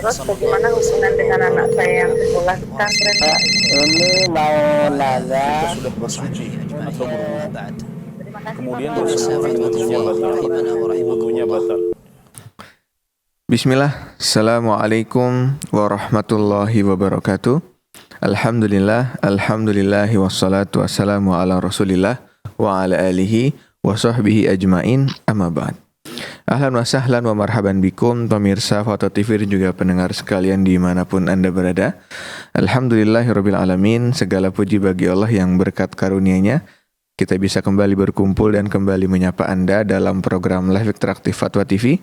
Terus bagaimana hubungan dengan anak saya yang sekolah di pesantren? Ini mau nanya. Kita sudah bersuci atau berwudu. Terima kasih Kemudian Bapak. wudunya batal. Bismillah, Assalamualaikum warahmatullahi wabarakatuh. Alhamdulillahi wassalatu wassalamu ala rasulillah wa ala alihi wa sahbihi ajmain, amma ba'd. Ahlan wa sahlan wa marhaban bikum pemirsa Foto TV dan juga pendengar sekalian dimanapun Anda berada. Alhamdulillahirabbil alamin, segala puji bagi Allah yang berkat karunia-Nya kita bisa kembali berkumpul dan kembali menyapa Anda dalam program live interaktif Fatwa TV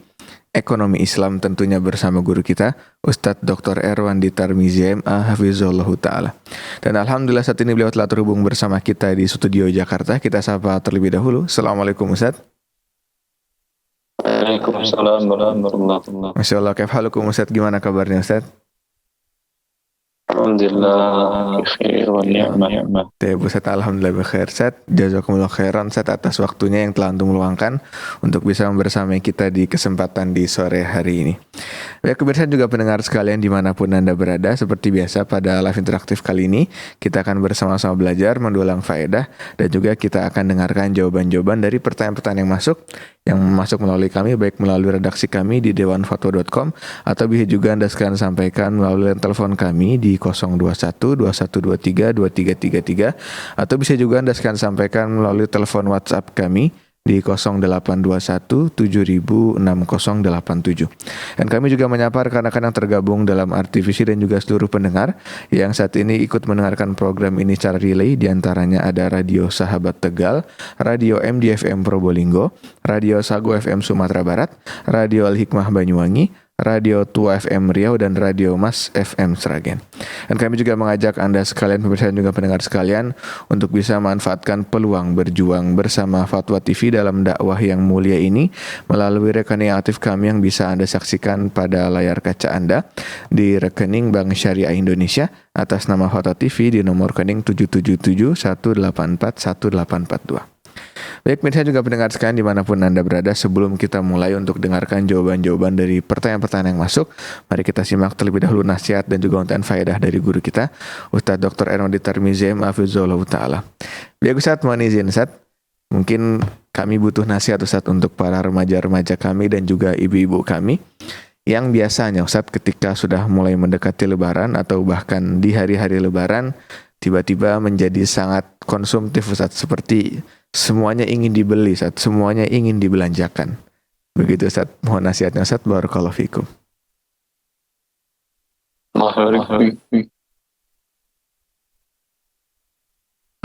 Ekonomi Islam, tentunya bersama guru kita Ustadz Dr. Erwandi Tarmizi MA Hafizullahu Ta'ala. Dan Alhamdulillah saat ini beliau telah terhubung bersama kita di studio Jakarta. Kita sapa terlebih dahulu. Assalamualaikum Ustadz. Waalaikumsalam warahmatullahi wabarakatuh. Masya Allah, kaif halukum Ustadz, gimana kabarnya Ustadz? Alhamdulillah khair wa ni'mah. Ustadz, alhamdulillah bikhair Ustadz. Jazakumullah khairan Ustadz atas waktunya yang telah antum luangkan untuk bisa bersama kita di kesempatan di sore hari ini. Baik pemirsa juga pendengar sekalian dimanapun Anda berada, seperti biasa pada live interaktif kali ini kita akan bersama-sama belajar mendulang faedah dan juga kita akan dengarkan jawaban-jawaban dari pertanyaan-pertanyaan yang masuk melalui kami, baik melalui redaksi kami di dewanfatwa.com atau bisa juga Anda sekalian sampaikan melalui telepon kami di 021 2123 2333 atau bisa juga Anda sekalian sampaikan melalui telepon WhatsApp kami di 0821 706087. Dan kami juga menyapa rekan-rekan yang tergabung dalam RTVC dan juga seluruh pendengar yang saat ini ikut mendengarkan program ini secara relay. Di antaranya ada Radio Sahabat Tegal, Radio MDFM Probolinggo, Radio Sago FM Sumatera Barat, Radio Al-Hikmah Banyuwangi, Radio Tua FM Riau, dan Radio Mas FM Sragen. Dan kami juga mengajak Anda sekalian, pemirsa dan juga pendengar sekalian, untuk bisa memanfaatkan peluang berjuang bersama Fatwa TV dalam dakwah yang mulia ini melalui rekening aktif kami yang bisa Anda saksikan pada layar kaca Anda di rekening Bank Syariah Indonesia atas nama Fatwa TV di nomor rekening 777-184-1842. Baik pemirsa juga pendengar sekalian dimanapun Anda berada, sebelum kita mulai untuk dengarkan jawaban-jawaban dari pertanyaan-pertanyaan yang masuk, mari kita simak terlebih dahulu nasihat dan juga untayan faedah dari guru kita Ustadz Dr. Erwandi Tarmizi MA Hafizullahu Ta'ala. Baik Ustadz, mohon izin Ustadz, mungkin kami butuh nasihat Ustadz untuk para remaja-remaja kami dan juga ibu-ibu kami yang biasanya Ustadz ketika sudah mulai mendekati lebaran atau bahkan di hari-hari lebaran tiba-tiba menjadi sangat konsumtif Ustadz, seperti semuanya ingin dibeli Ustadz, semuanya ingin dibelanjakan. Begitu Ustadz, mohon nasihatnya Ustadz, barakallahu fikum.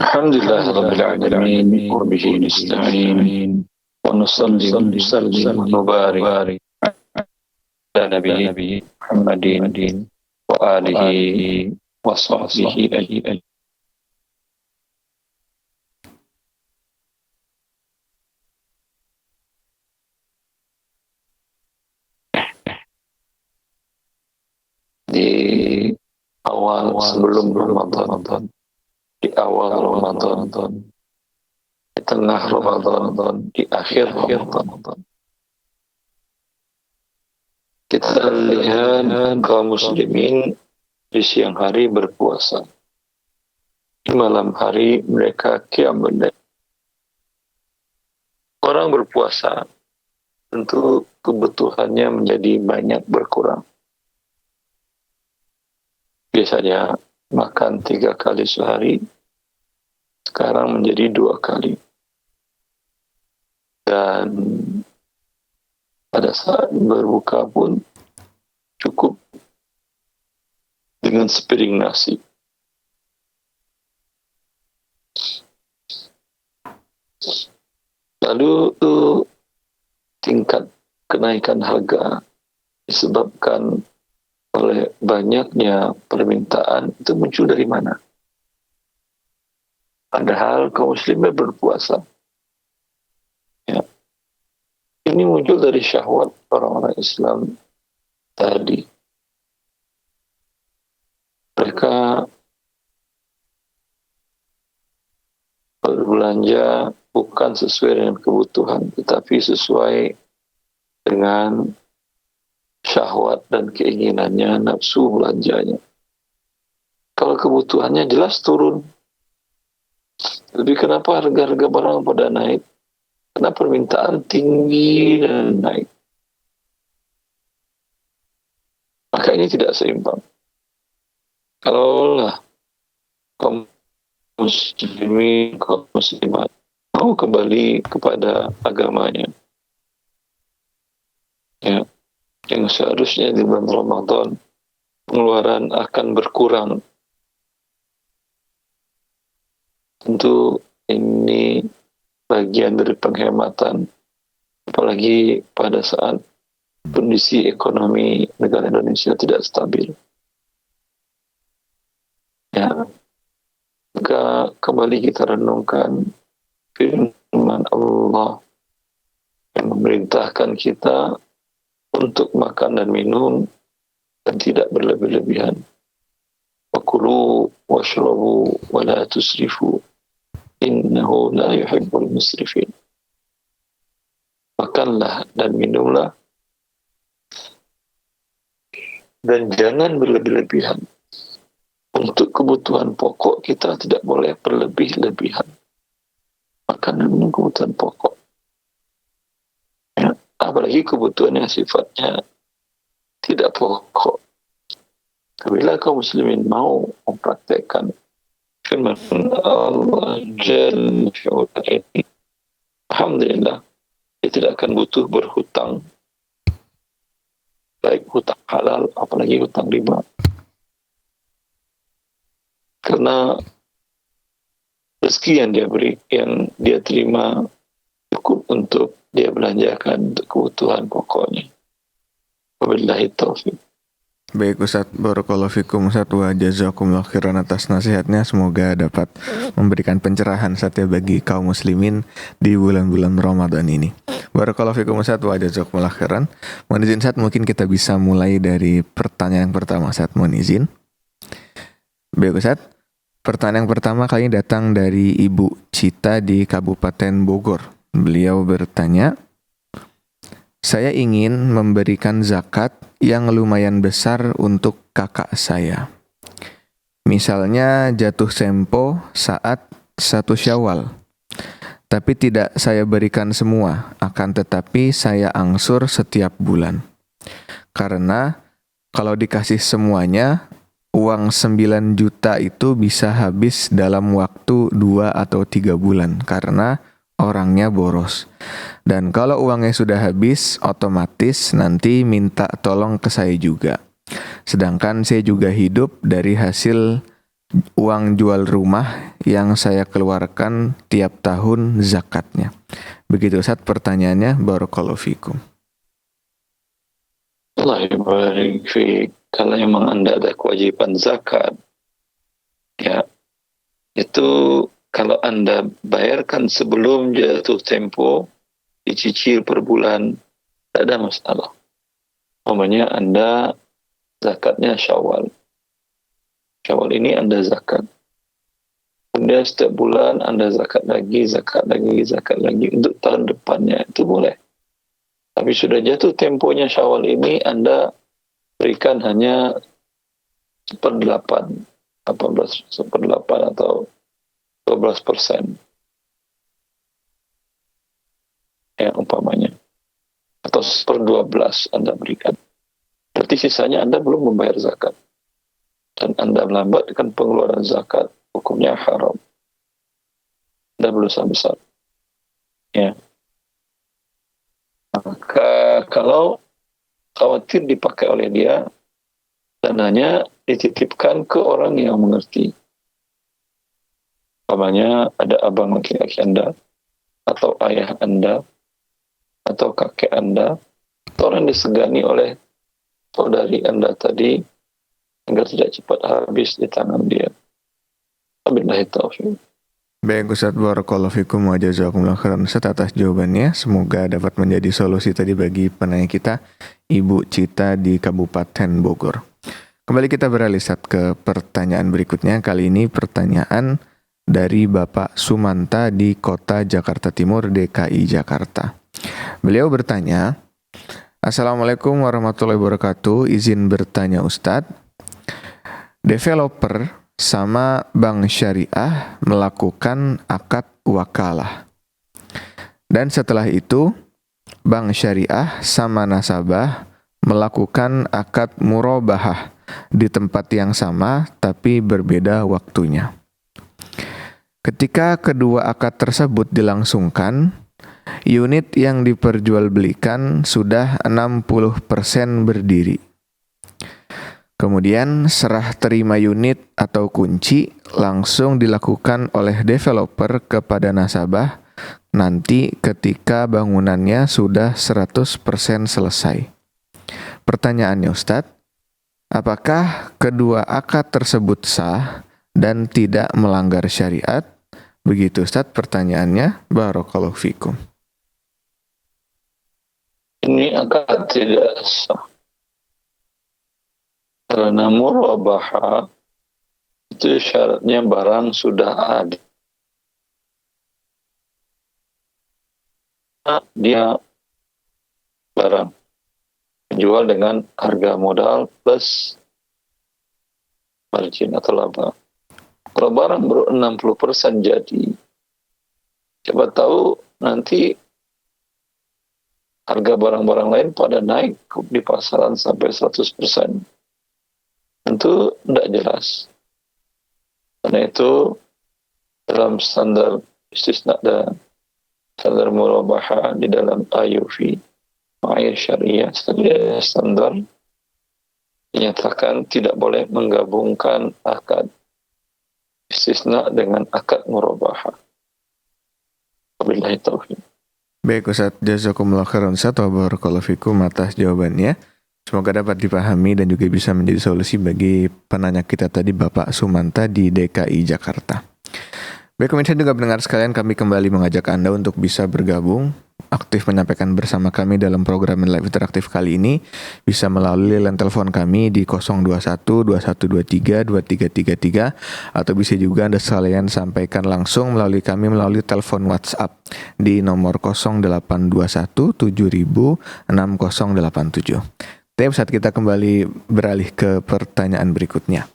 Alhamdulillah rabbil alamin wa bihi nasta'in wa nusalli wa nusallim wa nubarik ala nabiyyi Muhammadin wa alihi wa sahbihi ajma'in. Di awal sebelum Ramadan, di awal Ramadan, di tengah Ramadan, di akhir Ramadan, kita lihat kaum muslimin di siang hari berpuasa, di malam hari mereka qiyamul lail. Orang berpuasa tentu kebutuhannya menjadi banyak berkurang. Biasanya makan 3 kali sehari, sekarang menjadi 2 kali. Dan pada saat berbuka pun cukup dengan sepiring nasi. Lalu itu tingkat kenaikan harga disebabkan oleh banyaknya permintaan, itu muncul dari mana? Padahal kaum muslimin berpuasa. Ya. Ini muncul dari syahwat orang-orang Islam tadi. Mereka berbelanja bukan sesuai dengan kebutuhan, tetapi sesuai dengan syahwat dan keinginannya, nafsu belanjanya. Kalau kebutuhannya jelas turun. Tapi kenapa harga-harga barang pada naik? Karena permintaan tinggi dan naik. Maka ini tidak seimbang. Kalaulah kaum muslimin, kaum muslimat mau kembali kepada agamanya, ya, yang seharusnya di bulan Ramadan pengeluaran akan berkurang. Tentu ini bagian dari penghematan, apalagi pada saat kondisi ekonomi negara Indonesia tidak stabil. Ya, maka kembali kita renungkan firman Allah yang memerintahkan kita untuk makan dan minum dan tidak berlebih-lebihan. Wakulu washrabu wa la tusrifu innahu la yuhibbul musrifin. Makanlah dan minumlah dan jangan berlebih-lebihan. Untuk kebutuhan pokok kita tidak boleh berlebih-lebihan. Makan dan minum kebutuhan pokok. Ya, apalagi kebutuhan yang sifatnya tidak pokok. Bila kaum muslimin mau mempraktekkan firman Allah Jalla fi'ula ini, alhamdulillah, dia tidak akan butuh berhutang, baik hutang halal apalagi hutang riba, karena rezeki yang dia beri, yang dia terima cukup untuk dia belanjakan untuk kebutuhan pokoknya. Wabillahi taufiq. Baik Ustaz, barakallahu fikum Ustaz, wa jazakumullah khairan atas nasihatnya. Semoga dapat memberikan pencerahan Ustaz ya bagi kaum muslimin di bulan-bulan Ramadan ini. Barakallahu fikum Ustaz, wa jazakumullah khairan. Mohon izin Ustaz, mungkin kita bisa mulai dari pertanyaan yang pertama Ustaz, mohon izin. Baik Ustaz, pertanyaan yang pertama kali ini datang dari Ibu Cita di Kabupaten Bogor. Beliau bertanya, saya ingin memberikan zakat yang lumayan besar untuk kakak saya. Misalnya jatuh tempo saat 1 Syawal. Tapi tidak saya berikan semua, akan tetapi saya angsur setiap bulan. Karena kalau dikasih semuanya, uang 9 juta itu bisa habis dalam waktu 2 atau 3 bulan karena orangnya boros. Dan kalau uangnya sudah habis, otomatis nanti minta tolong ke saya juga. Sedangkan saya juga hidup dari hasil uang jual rumah yang saya keluarkan tiap tahun zakatnya. Begitu Ustaz pertanyaannya, barakallahu fikum. Allah barik fiik. Kalau memang Anda ada kewajiban zakat, ya, itu kalau Anda bayarkan sebelum jatuh tempo, dicicil per bulan, tidak ada masalah. Namanya Anda zakatnya Syawal. Syawal ini Anda zakat. Kemudian setiap bulan Anda zakat lagi, zakat lagi. Untuk tahun depannya itu boleh. Tapi sudah jatuh temponya Syawal ini, Anda berikan hanya 1/8, 1/8 atau 12%. Ya, umpamanya. Atau 1/12 Anda berikan. Berarti sisanya Anda belum membayar zakat. Dan Anda melambatkan pengeluaran zakat, hukumnya haram. Anda berdosa besar. Ya. Maka kalau khawatir dipakai oleh dia, dananya dititipkan ke orang yang mengerti. Umpamanya ada abang laki-laki Anda, atau ayah Anda, atau kakek Anda, atau orang disegani oleh saudari Anda tadi, agar tidak cepat habis di tangan dia. Wabillahi taufiq. Baik Ustaz, barakallahu fikum wa jazakumullah khairan Ustaz atas jawabannya. Semoga dapat menjadi solusi tadi bagi penanya kita, Ibu Cita di Kabupaten Bogor. Kembali kita beralih Ustaz ke pertanyaan berikutnya. Kali ini pertanyaan dari Bapak Sumanta di Kota Jakarta Timur, DKI Jakarta. Beliau bertanya, Assalamualaikum warahmatullahi wabarakatuh. Izin bertanya Ustadz, developer sama bank syariah melakukan akad wakalah. Dan setelah itu, bank syariah sama nasabah melakukan akad murabahah di tempat yang sama tapi berbeda waktunya. Ketika kedua akad tersebut dilangsungkan, unit yang diperjualbelikan sudah 60% berdiri. Kemudian serah terima unit atau kunci langsung dilakukan oleh developer kepada nasabah nanti ketika bangunannya sudah 100% selesai. Pertanyaannya Ustadz, apakah kedua akad tersebut sah dan tidak melanggar syariat? Begitu Ustadz pertanyaannya. Barakallahu fikum. Ini akad tidak sah. Karena murabahah itu syaratnya barang sudah ada. Dia barang dijual dengan harga modal plus margin atau laba. Kalau barang baru 60% jadi, coba tahu nanti harga barang-barang lain pada naik di pasaran sampai 100%. Tentu tidak jelas. Karena itu dalam standar istisna dan standar murabahah di dalam IUV, ma'air syariah, standar dinyatakan tidak boleh menggabungkan akad istisna dengan akad murabahah. Wabillahi taufiq. Baik Ustadz, jazakumullah khairan Ustadz wa barakallahu fikum atas jawabannya. Semoga dapat dipahami dan juga bisa menjadi solusi bagi penanya kita tadi, Bapak Sumanta di DKI Jakarta. Baik pemirsa juga pendengar sekalian, kami kembali mengajak Anda untuk bisa bergabung, aktif menyampaikan bersama kami dalam program live interaktif kali ini. Bisa melalui line telepon kami di 021 2123 2333, atau bisa juga Anda sekalian sampaikan langsung melalui kami melalui telepon WhatsApp di nomor 0821 7000 6087. Tapi saat kita kembali beralih ke pertanyaan berikutnya.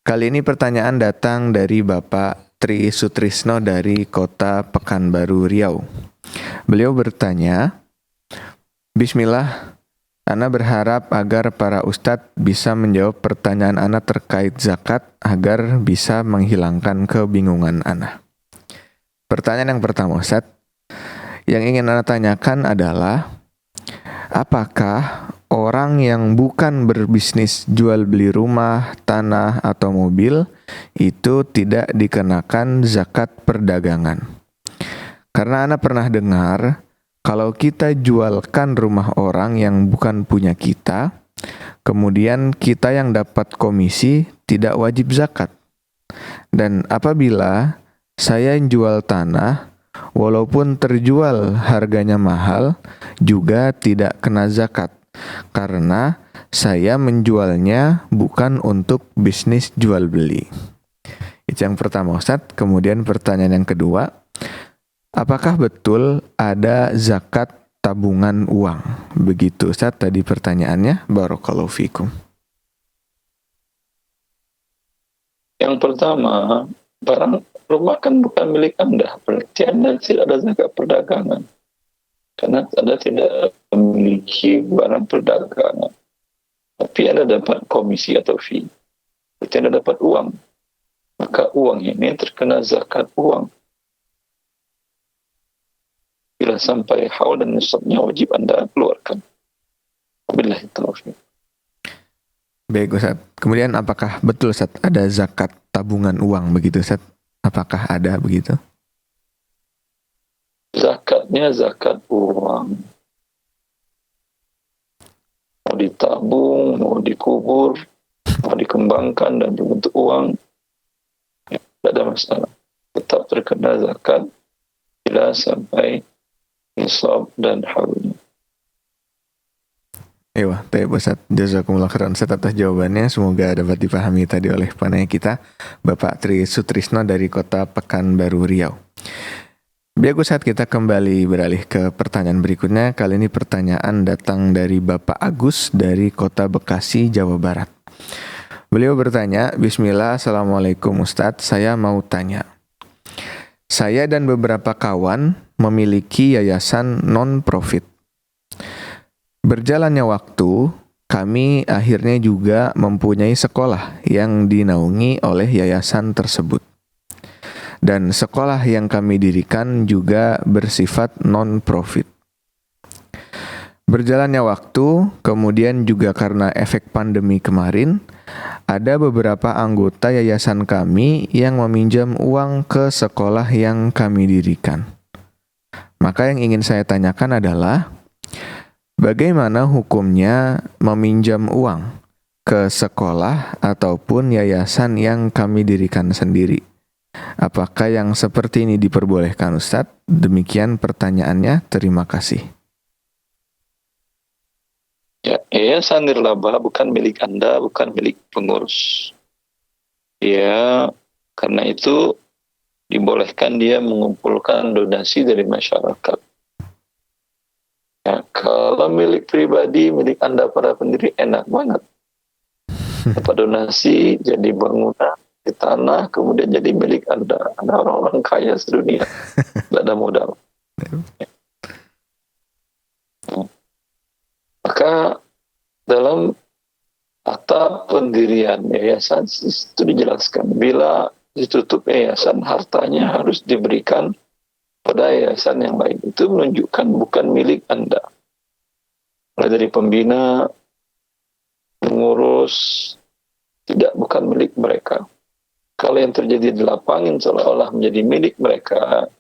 Kali ini pertanyaan datang dari Bapak Tri Sutrisno dari Kota Pekanbaru Riau. Beliau bertanya, Bismillah, Ana berharap agar para ustadz bisa menjawab pertanyaan Ana terkait zakat agar bisa menghilangkan kebingungan Ana. Pertanyaan yang pertama Ustadz, yang ingin Ana tanyakan adalah, apakah orang yang bukan berbisnis jual beli rumah, tanah, atau mobil itu tidak dikenakan zakat perdagangan? Karena Ana pernah dengar kalau kita jualkan rumah orang yang bukan punya kita, kemudian kita yang dapat komisi tidak wajib zakat. Dan apabila saya jual tanah, walaupun terjual harganya mahal, juga tidak kena zakat. Karena saya menjualnya bukan untuk bisnis jual beli. Itu yang pertama Ustadz. Kemudian pertanyaan yang kedua, apakah betul ada zakat tabungan uang? Begitu Ustadz tadi pertanyaannya. Barakallahu fikum. Yang pertama, barang rumah kan bukan milik Anda, berarti Anda tidak ada zakat perdagangan. Karena Anda tidak memiliki barang perdagangan. Tapi Anda dapat komisi atau fee. Berarti Anda dapat uang. Maka uang ini terkena zakat uang. Bila sampai haul dan nisabnya wajib Anda keluarkan. Wabillahi taufiq. Baik Ustaz. Kemudian apakah betul Ustaz ada zakat tabungan uang begitu Ustaz? Apakah ada begitu? Zakatnya zakat uang. Mau ditabung, mau dikubur, mau dikembangkan dan dibentuk uang, ya, tidak ada masalah. Tetap terkena zakat bila sampai nisab dan haulnya. Ewa, baik Ustaz. Jazakumullah khairan Ustaz atas jawabannya. Semoga dapat dipahami tadi oleh penanya kita, Bapak Tri Sutrisno dari Kota Pekanbaru Riau. Biar saat kita kembali beralih ke pertanyaan berikutnya. Kali ini pertanyaan datang dari Bapak Agus dari Kota Bekasi, Jawa Barat. Beliau bertanya, Bismillah, Assalamualaikum Ustadz, saya mau tanya. Saya dan beberapa kawan memiliki yayasan non-profit. Berjalannya waktu, kami akhirnya juga mempunyai sekolah yang dinaungi oleh yayasan tersebut. Dan sekolah yang kami dirikan juga bersifat non-profit. Berjalannya waktu, kemudian juga karena efek pandemi kemarin, ada beberapa anggota yayasan kami yang meminjam uang ke sekolah yang kami dirikan. Maka yang ingin saya tanyakan adalah, bagaimana hukumnya meminjam uang ke sekolah ataupun yayasan yang kami dirikan sendiri? Apakah yang seperti ini diperbolehkan, Ustadz? Demikian pertanyaannya, terima kasih. Ya, yayasan nirlaba bukan milik Anda, bukan milik pengurus. Ya, karena itu dibolehkan dia mengumpulkan donasi dari masyarakat. Ya, kalau milik pribadi, milik Anda para pendiri, enak banget. Dapat donasi, jadi bangunan di tanah, kemudian jadi milik Anda. Ada orang-orang kaya sedunia, tidak ada modal. Maka dalam akta pendirian yayasan itu dijelaskan, bila ditutup yayasan, hartanya harus diberikan pada yayasan yang lain. Itu menunjukkan bukan milik Anda. Mulai dari pembina, pengurus, bukan milik mereka. Kalau yang terjadi di lapangan seolah-olah menjadi milik mereka,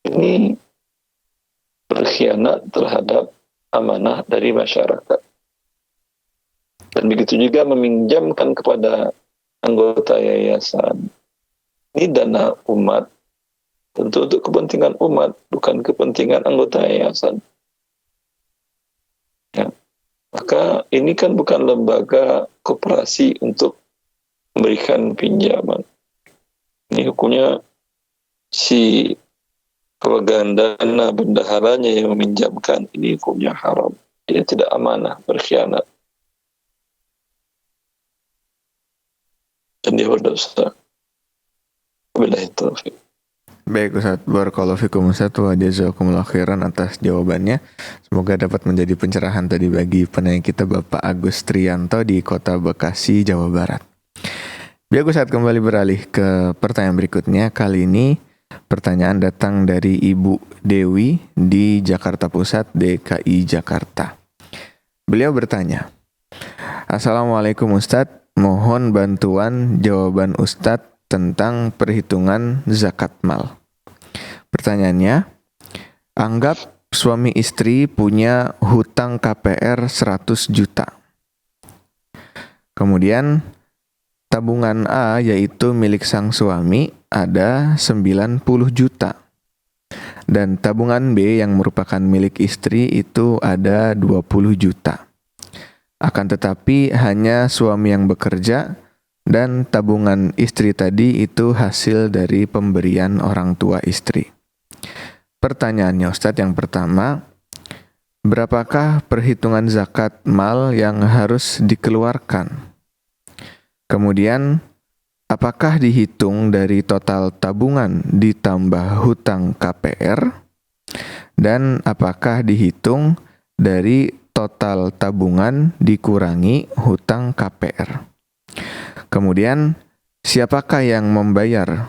ini berkhianat terhadap amanah dari masyarakat. Dan begitu juga meminjamkan kepada anggota yayasan. Ini dana umat, tentu untuk kepentingan umat, bukan kepentingan anggota yayasan. Ya. Maka ini kan bukan lembaga koperasi untuk memberikan pinjaman. Ini hukumnya si pemegang dana bendaharanya yang meminjamkan, ini hukumnya haram. Dia tidak amanah, berkhianat. Dan dia berdosa. Wabillahi taufiq. Baik Ustaz, barakallahu fikum Ustaz wa jazakumullah khairan atas jawabannya. Semoga dapat menjadi pencerahan tadi bagi penanya kita Bapak Agus Trianto di Kota Bekasi, Jawa Barat. Biar Ustaz kembali beralih ke pertanyaan berikutnya. Kali ini pertanyaan datang dari Ibu Dewi di Jakarta Pusat, DKI Jakarta. Beliau bertanya, Assalamualaikum Ustaz, mohon bantuan jawaban Ustaz tentang perhitungan zakat mal. Pertanyaannya, anggap suami istri punya hutang KPR 100 juta. Kemudian tabungan A yaitu milik sang suami ada 90 juta. Dan tabungan B yang merupakan milik istri itu ada 20 juta. Akan tetapi hanya suami yang bekerja dan tabungan istri tadi itu hasil dari pemberian orang tua istri. Pertanyaannya Ustadz yang pertama, berapakah perhitungan zakat mal yang harus dikeluarkan? Kemudian, apakah dihitung dari total tabungan ditambah hutang KPR? Dan apakah dihitung dari total tabungan dikurangi hutang KPR? Kemudian, siapakah yang membayar?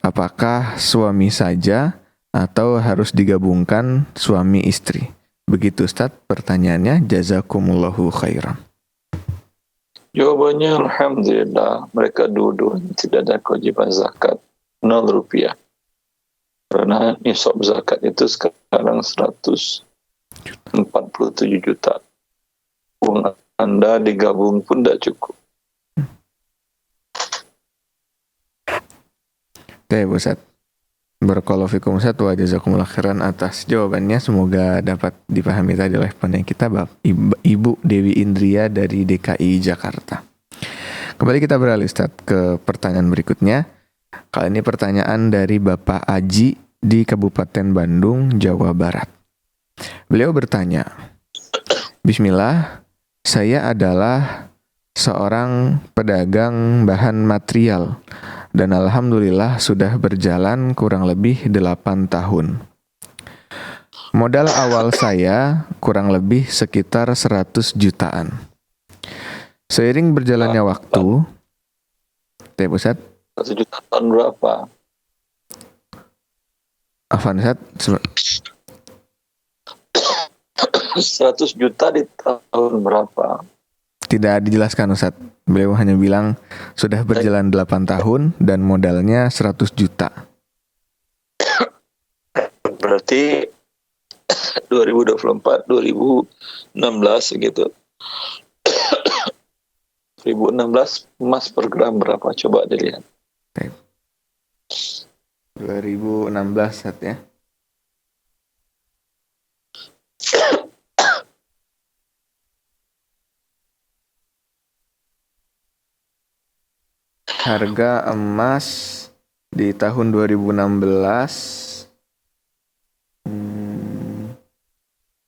Apakah suami saja atau harus digabungkan suami istri? Begitu Ustaz pertanyaannya, jazakumullahu khairan. Jawabannya alhamdulillah, mereka dua-dua tidak ada kewajiban zakat, 0 rupiah. Karena nisab zakat itu sekarang 147 juta. Uang Anda digabung pun tidak cukup. Baik Ustaz, barakallahu fikum Ustaz wa jazakumullah khairan atas jawabannya. Semoga dapat dipahami tadi oleh penanya kita Ibu Dewi Indria dari DKI Jakarta. Kembali kita beralih Ustaz ke pertanyaan berikutnya. Kali ini pertanyaan dari Bapak Aji di Kabupaten Bandung, Jawa Barat. Beliau bertanya, Bismillah, saya adalah seorang pedagang bahan material dan alhamdulillah sudah berjalan kurang lebih 8 tahun. Modal awal saya kurang lebih sekitar 100 jutaan. Seiring berjalannya waktu, Teh Ustaz, 1 juta tahun berapa? Afan Ustaz, 100 juta di tahun berapa? tidak dijelaskan Ustaz. Beliau hanya bilang sudah berjalan 8 tahun dan modalnya 100 juta. Berarti 2024, 2016 gitu. 2016 emas per gram berapa? Coba dilihat. 2016 Ustaz ya. Harga emas di tahun 2016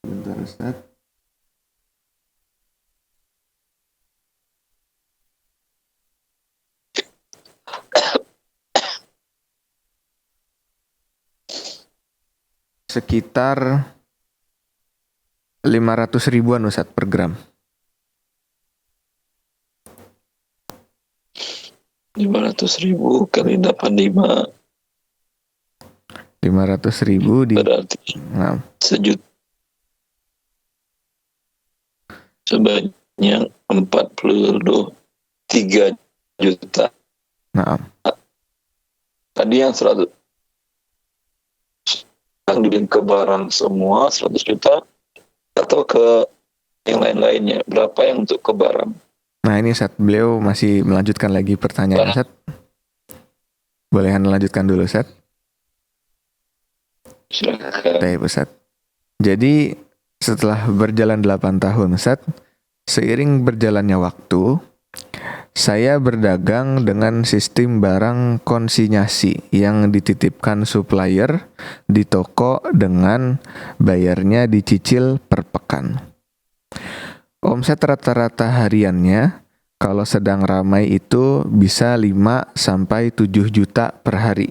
bentar Ustaz. Sekitar 500 ribuan Ustaz per gram. 500.000 kali 85 500 ribu di berarti nah, sejuta sebanyak 43 juta. nah, Tadi yang 100 yang dibilang ke barang semua 100 juta atau ke yang lain-lainnya, berapa yang untuk ke barang? nah ini Ustaz, beliau masih melanjutkan lagi pertanyaan Ustaz. Boleh Anda lanjutkan dulu Ustaz? Silakan. Baik Ustaz. Jadi setelah berjalan 8 tahun Ustaz, seiring berjalannya waktu, saya berdagang dengan sistem barang konsinyasi yang dititipkan supplier di toko dengan bayarnya dicicil per pekan. Omset rata-rata hariannya kalau sedang ramai itu bisa 5 sampai 7 juta per hari.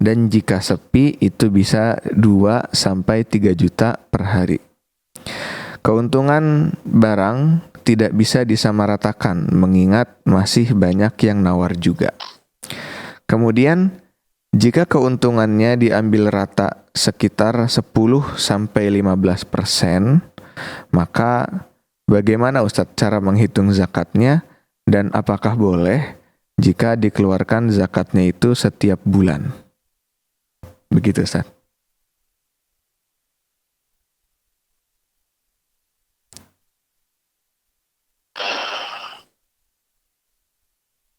Dan jika sepi itu bisa 2 sampai 3 juta per hari. Keuntungan barang tidak bisa disamaratakan mengingat masih banyak yang nawar juga. Kemudian jika keuntungannya diambil rata sekitar 10 sampai 15%, maka bagaimana Ustadz cara menghitung zakatnya dan apakah boleh jika dikeluarkan zakatnya itu setiap bulan? Begitu Ustadz.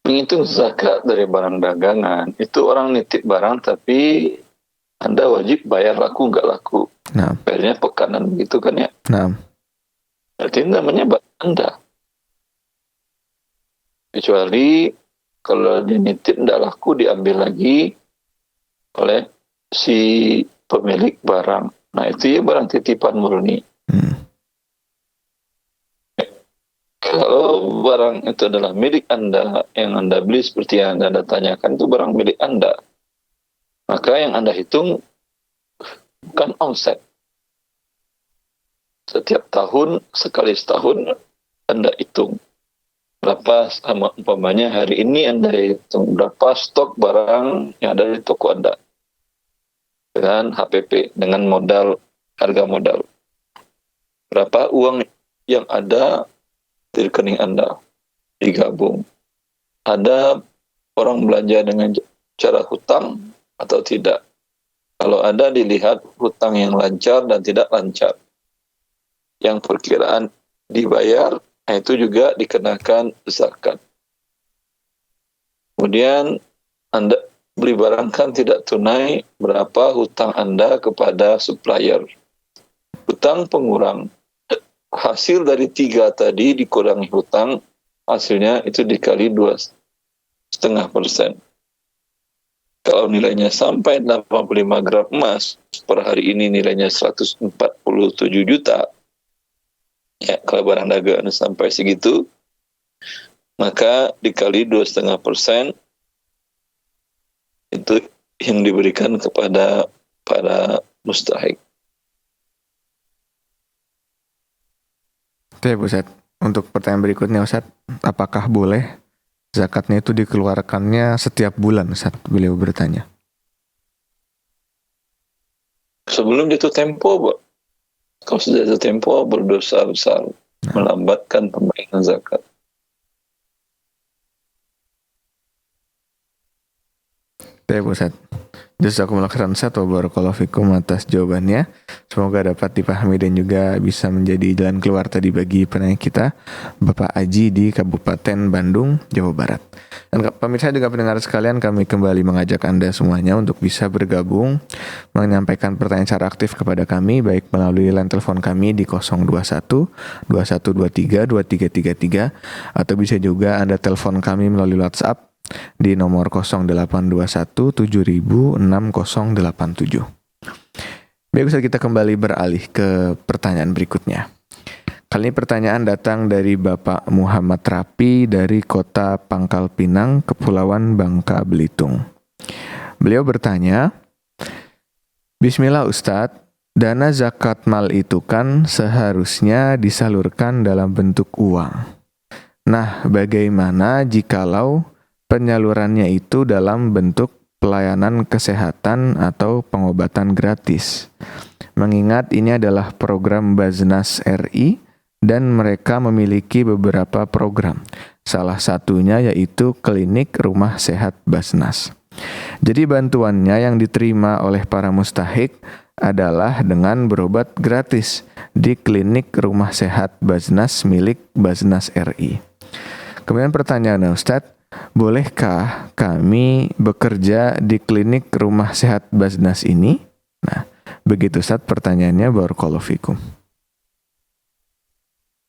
Menghitung zakat dari barang dagangan itu orang nitip barang tapi Anda wajib bayar laku nggak laku. Nah, Bayarnya pekanan begitu kan ya. nah, Berarti namanya barang Anda. Kecuali kalau dia nitip nggak laku diambil lagi oleh si pemilik barang. Nah itu ya barang titipan murni. Kalau barang itu adalah milik Anda, yang Anda beli seperti yang Anda tanyakan itu barang milik Anda, maka yang Anda hitung bukan omset. Setiap tahun, sekali setahun, Anda hitung. Berapa sama umpamanya hari ini Anda hitung berapa stok barang yang ada di toko Anda. Dengan HPP, dengan modal, harga modal. Berapa uang yang ada di rekening Anda digabung. Ada orang belanja dengan cara hutang atau tidak. Kalau ada dilihat hutang yang lancar dan tidak lancar. Yang perkiraan dibayar, itu juga dikenakan zakat. Kemudian Anda beli barang kan tidak tunai, berapa hutang Anda kepada supplier. Hutang pengurang. Hasil dari 3 tadi dikurangi hutang, hasilnya itu dikali 2,5%. Kalau nilainya sampai 85 gram emas, per hari ini nilainya 147 juta, ya kalau barang dagangan sampai segitu, maka dikali 2,5% itu yang diberikan kepada para mustahik. Oke, Bu Ustadz. Untuk pertanyaan berikutnya, Ustadz, apakah boleh zakatnya itu dikeluarkannya setiap bulan, Ustadz? Beliau bertanya. Sebelum jatuh tempo, Bu. Kalau sudah jatuh tempo, berdosa besar, melambatkan pembayaran zakat. Oke, Bu Ustadz. Jazakumullah khairan, Ustadz, wa barakallahu fikum atas jawabannya. Semoga dapat dipahami dan juga bisa menjadi jalan keluar tadi bagi penanya kita, Bapak Aji di Kabupaten Bandung, Jawa Barat. Dan pemirsa juga pendengar sekalian, kami kembali mengajak Anda semuanya untuk bisa bergabung, menyampaikan pertanyaan secara aktif kepada kami, baik melalui line telepon kami di 021 2123 2333, atau bisa juga Anda telepon kami melalui WhatsApp di nomor 0821 7000 6087. Baik, bisa kita kembali beralih ke pertanyaan berikutnya. Kali ini pertanyaan datang dari Bapak Muhammad Rapi dari kota Pangkal Pinang, Kepulauan Bangka Belitung. Beliau bertanya, Bismillah Ustadz, dana zakat mal itu kan seharusnya disalurkan dalam bentuk uang. Nah, bagaimana jikalau penyalurannya itu dalam bentuk pelayanan kesehatan atau pengobatan gratis? Mengingat ini adalah program Baznas RI dan mereka memiliki beberapa program. Salah satunya yaitu klinik rumah sehat Baznas. Jadi bantuannya yang diterima oleh para mustahik adalah dengan berobat gratis di klinik rumah sehat Baznas milik Baznas RI. Kemudian pertanyaannya, Ustadz, bolehkah kami bekerja di klinik rumah sehat Baznas ini? Nah, begitu Ustadz pertanyaannya, barakallahu fikum.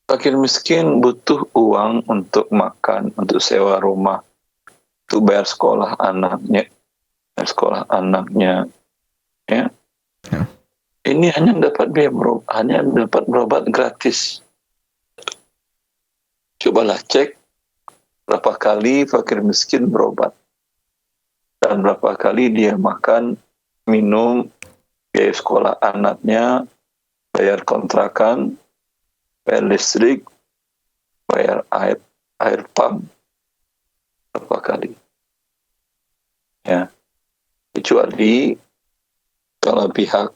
Fakir miskin butuh uang untuk makan, untuk sewa rumah, untuk bayar sekolah anaknya, ya. Ini hanya dapat berobat gratis. Cobalah cek berapa kali fakir miskin berobat dan berapa kali dia makan, minum, biaya sekolah anaknya, bayar kontrakan, bayar listrik, bayar air pump, berapa kali. Ya, kecuali kalau pihak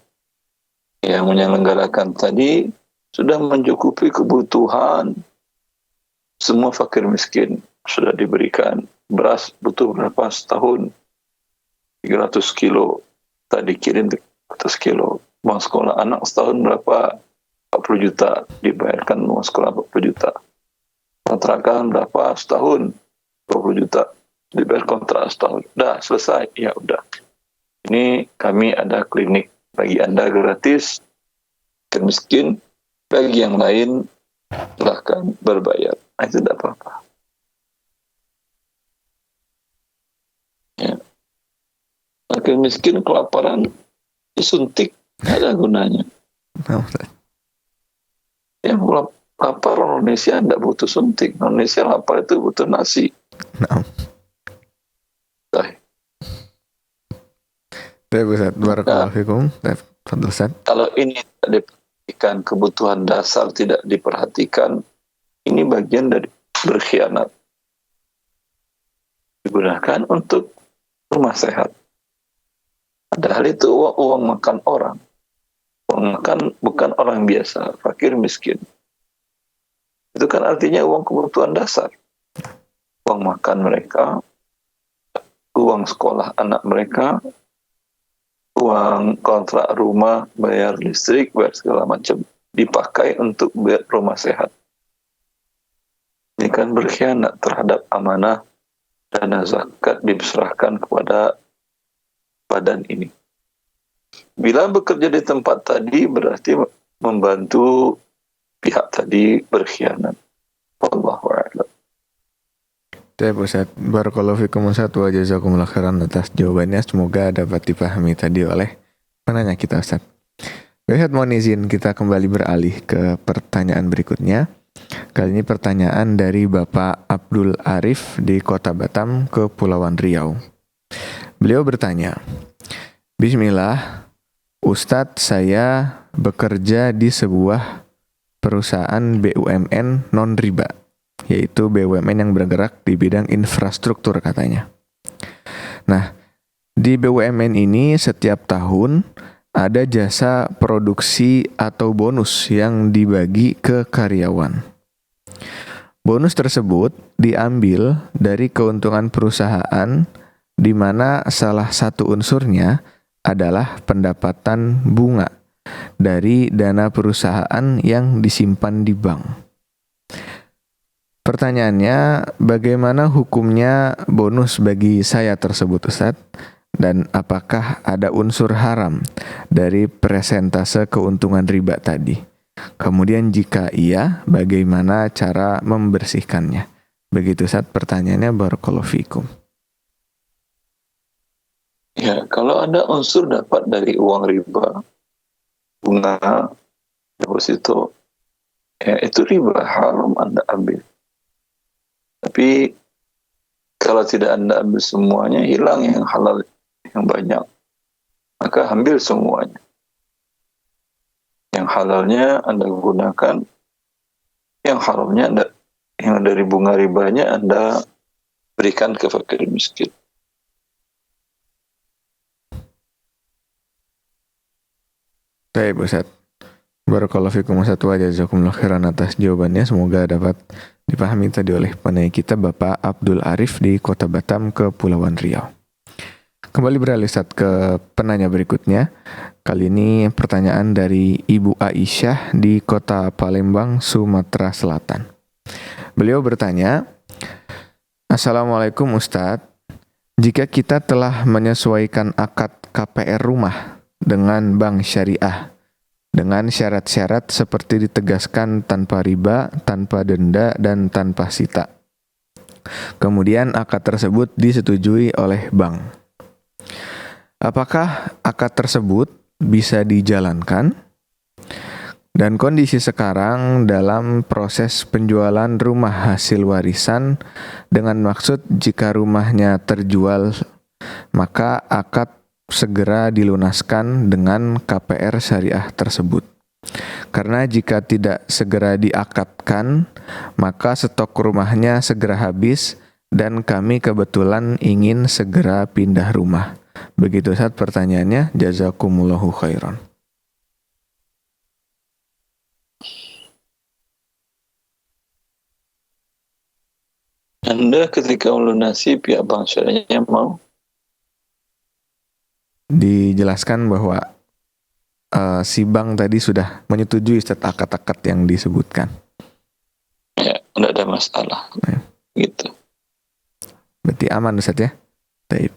yang menyelenggarakan tadi sudah mencukupi kebutuhan semua fakir miskin, sudah diberikan beras butuh berapa setahun, 300 kilo, tadi kirim 300 kilo, uang sekolah anak setahun berapa, 40 juta, dibayarkan uang sekolah 40 juta, kontrakan berapa setahun, 20 juta, dibayar kontrak setahun, udah selesai, ya udah. Ini kami ada klinik bagi Anda gratis, fakir miskin, bagi yang lain silahkan berbayar. Nah, itu tidak apa-apa. Ya. Fakir miskin kelaparan disuntik, tidak ada gunanya. Yang lapar Indonesia tidak butuh suntik. Indonesia lapar itu butuh nasi. Kalau ini tidak diperhatikan, kebutuhan dasar tidak diperhatikan, ini bagian dari berkhianat. Digunakan untuk rumah sehat. Padahal itu uang makan orang. Uang makan bukan orang biasa, fakir miskin. Itu kan artinya uang kebutuhan dasar. Uang makan mereka, uang sekolah anak mereka, uang kontrak rumah, bayar listrik, bayar segala macam, dipakai untuk bayar rumah sehat. Ini kan berkhianat terhadap amanah dana zakat diserahkan kepada badan ini. Bila bekerja di tempat tadi berarti membantu pihak tadi berkhianat. Wallahu a'lam. Baik Ustaz, barakallahu fikum Ustaz wa jazakumullah khairan atas jawabannya. Semoga dapat dipahami tadi oleh penanya kita Ustaz. Ustaz, mohon izin kita kembali beralih ke pertanyaan berikutnya. Kali ini pertanyaan dari Bapak Abdul Arif di Kota Batam, Kepulauan Riau. Beliau bertanya, Bismillah, Ustadz, saya bekerja di sebuah perusahaan BUMN non-riba, yaitu BUMN yang bergerak di bidang infrastruktur katanya. Nah, di BUMN ini setiap tahun ada jasa produksi atau bonus yang dibagi ke karyawan. Bonus tersebut diambil dari keuntungan perusahaan di mana salah satu unsurnya adalah pendapatan bunga dari dana perusahaan yang disimpan di bank. Pertanyaannya, bagaimana hukumnya bonus bagi saya tersebut, Ustadz? Dan apakah ada unsur haram dari persentase keuntungan riba tadi? Kemudian jika iya, bagaimana cara membersihkannya? Begitu Ustadz pertanyaannya, barakallahu fikum. Ya, kalau ada unsur dapat dari uang riba, bunga, deposito, ya itu riba, haram Anda ambil. Tapi kalau tidak Anda ambil semuanya, hilang yang halal yang banyak, maka ambil semuanya. Yang halalnya Anda gunakan, yang haramnya Anda, yang dari bunga ribanya Anda berikan ke fakir miskin. Baik Ustadz, barakallahu fikum Ustadz wa jazakumullah khairan atas jawabannya. Semoga dapat dipahami tadi oleh penanya kita Bapak Abdul Arif di Kota Batam, Kepulauan Riau. Kembali beralih Ustadz ke penanya berikutnya. Kali ini pertanyaan dari Ibu Aisyah di Kota Palembang, Sumatera Selatan. Beliau bertanya, Assalamualaikum Ustadz, jika kita telah menyesuaikan akad KPR rumah dengan bank syariah dengan syarat-syarat seperti ditegaskan tanpa riba, tanpa denda, dan tanpa sita. Kemudian akad tersebut disetujui oleh bank. Apakah akad tersebut bisa dijalankan? Dan kondisi sekarang dalam proses penjualan rumah hasil warisan dengan maksud jika rumahnya terjual maka akad segera dilunaskan dengan KPR syariah tersebut. Karena jika tidak segera diakadkan, maka stok rumahnya segera habis dan kami kebetulan ingin segera pindah rumah. Begitu Ustaz pertanyaannya, jazakumullahu khairan. Anda ketika melunasi pihak bank syariahnya mau? Dijelaskan bahwa si bank tadi sudah menyetujui setiap akad-akad yang disebutkan. Ya, tidak ada masalah. Ya. Gitu. Berarti aman Ustaz ya? Baik.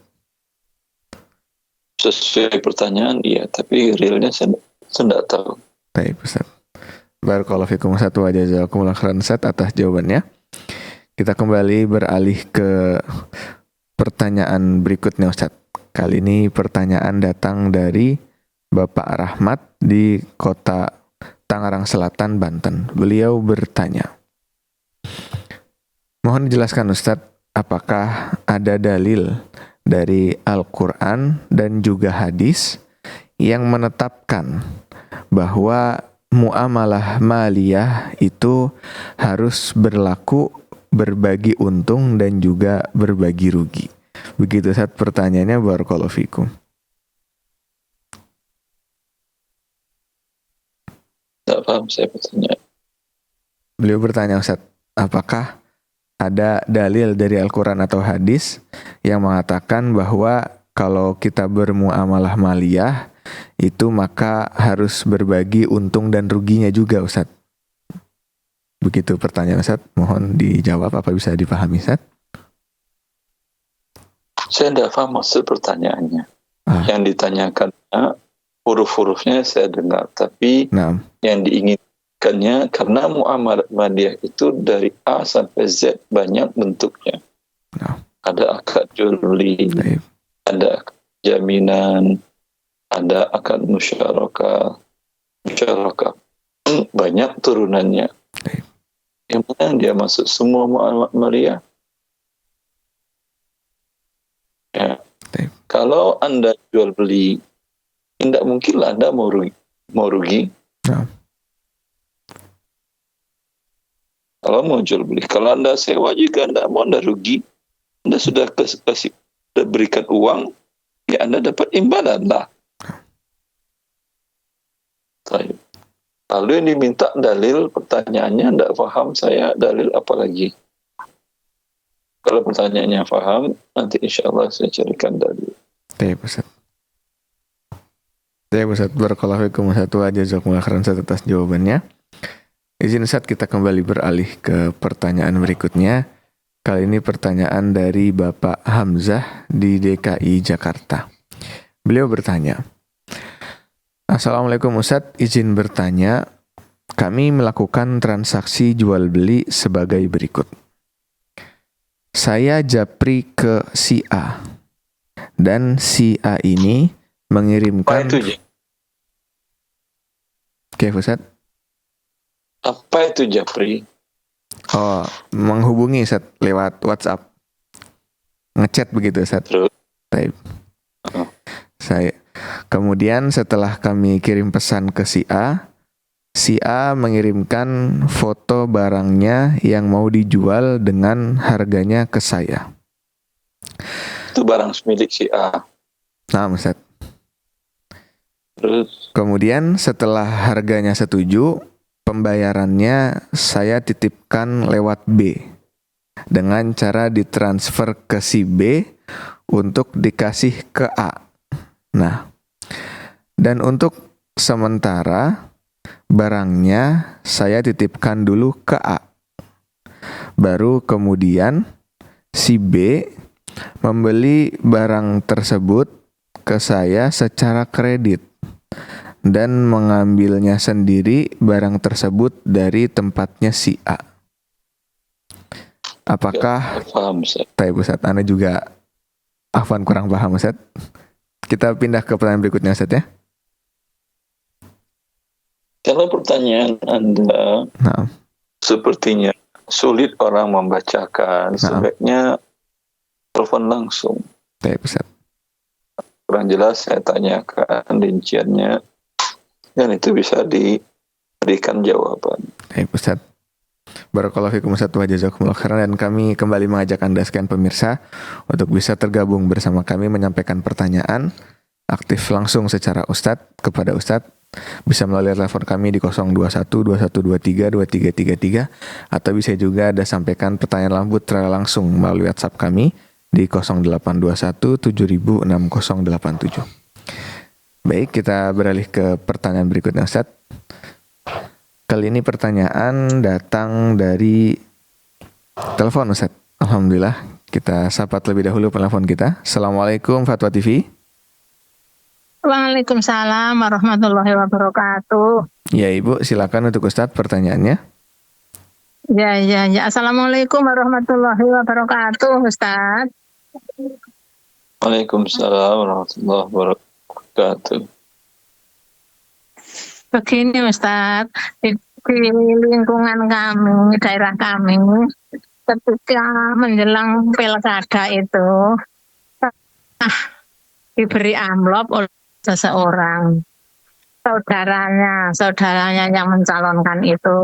Sesuai pertanyaan, iya. Tapi realnya saya tidak tahu. Baik Ustaz. Barakallahu fikum Ustaz wa jazakumullah khairan Ustaz atas jawabannya. Kita kembali beralih ke pertanyaan berikutnya Ustaz. Kali ini pertanyaan datang dari Bapak Rahmat di Kota Tangerang Selatan, Banten. Beliau bertanya, mohon dijelaskan Ustadz, apakah ada dalil dari Al-Quran dan juga hadis yang menetapkan bahwa muamalah maliyah itu harus berlaku berbagi untung dan juga berbagi rugi? Begitu Ustaz pertanyaannya, barakallahu fikum. Tidak paham saya bertanya. Beliau bertanya Ustaz, apakah ada dalil dari Al-Quran atau hadis yang mengatakan bahwa kalau kita bermuamalah maliyah itu maka harus berbagi untung dan ruginya juga Ustaz? Begitu pertanyaan Ustaz, mohon dijawab, apa bisa dipahami Ustaz? Saya tidak paham maksud pertanyaannya. Yang ditanyakan huruf-hurufnya saya dengar, tapi yang diinginkannya karena muamalah maliyah itu dari A sampai Z banyak bentuknya. Nah. Ada akad jual beli, Baik. ada akad jaminan, ada akad musyarakah. Banyak turunannya. Baik. Yang mana dia masuk semua muamalah. Ya. Baik. Kalau Anda jual beli, tidak mungkinlah Anda mau rugi. Nah. Kalau mau jual beli, kalau Anda sewa juga Anda rugi. Anda sudah sudah berikan uang, ya Anda dapat imbalan lah. Lalu yang diminta dalil, pertanyaannya tidak paham saya, dalil apa lagi? Kalau pertanyaannya paham, nanti insya Allah saya carikan dalil. Baik, Ustaz. Baik, Ustaz. Barakallahu fikum Ustaz wa jazakumullah khairan Ustaz atas jawabannya. Izin Ustaz, kita kembali beralih ke pertanyaan berikutnya. Kali ini pertanyaan dari Bapak Hamzah di DKI Jakarta. Beliau bertanya, Assalamualaikum Ustaz, izin bertanya, kami melakukan transaksi jual beli sebagai berikut. Saya japri ke si A, dan si A ini mengirimkan... Apa itu? Oke, Ustaz. Apa itu japri? Oh, menghubungi Ustaz lewat WhatsApp. Ngechat begitu Ustaz. Terus? Baik. Kemudian setelah kami kirim pesan ke si A mengirimkan foto barangnya yang mau dijual dengan harganya ke saya. Itu barang milik si A. Nah, Ustaz. Terus? Kemudian setelah harganya setuju, pembayarannya saya titipkan lewat B dengan cara ditransfer ke si B untuk dikasih ke A. Nah, dan untuk sementara barangnya saya titipkan dulu ke A. Baru kemudian si B membeli barang tersebut ke saya secara kredit dan mengambilnya sendiri barang tersebut dari tempatnya si A. Apakah paham, Ustaz? Taib Ustaz, Anda juga afwan kurang paham Ustaz. Kita pindah ke pertanyaan berikutnya Ustaz ya. Kalau pertanyaan Anda sepertinya sulit orang membacakan, sebaiknya telepon langsung. Taib Ustaz. Kurang jelas saya tanyakan rinciannya, dan itu bisa diberikan jawaban. Taib Ustaz. Barakallahu fikum Ustaz wa jazakumullah khairan, dan kami kembali mengajak Anda sekalian pemirsa untuk bisa tergabung bersama kami menyampaikan pertanyaan aktif langsung secara Ustadz kepada Ustadz. Bisa melalui telepon kami di 021 2123 2333 atau bisa juga Anda sampaikan pertanyaan lambut secara langsung melalui WhatsApp kami di 0821 706087. Baik, kita beralih ke pertanyaan berikutnya Ustadz. Kali ini pertanyaan datang dari telepon Ustaz. Alhamdulillah, kita sapa terlebih dahulu penelpon kita. Assalamualaikum Fatwa TV. Waalaikumsalam warahmatullahi wabarakatuh. Ya Ibu, silakan untuk Ustaz pertanyaannya. Ya. Assalamualaikum warahmatullahi wabarakatuh, Ustaz. Waalaikumsalam warahmatullahi wabarakatuh. Begini Ustaz, di lingkungan kami, daerah kami, ketika menjelang pilkada itu, diberi amplop oleh seseorang, saudaranya yang mencalonkan itu.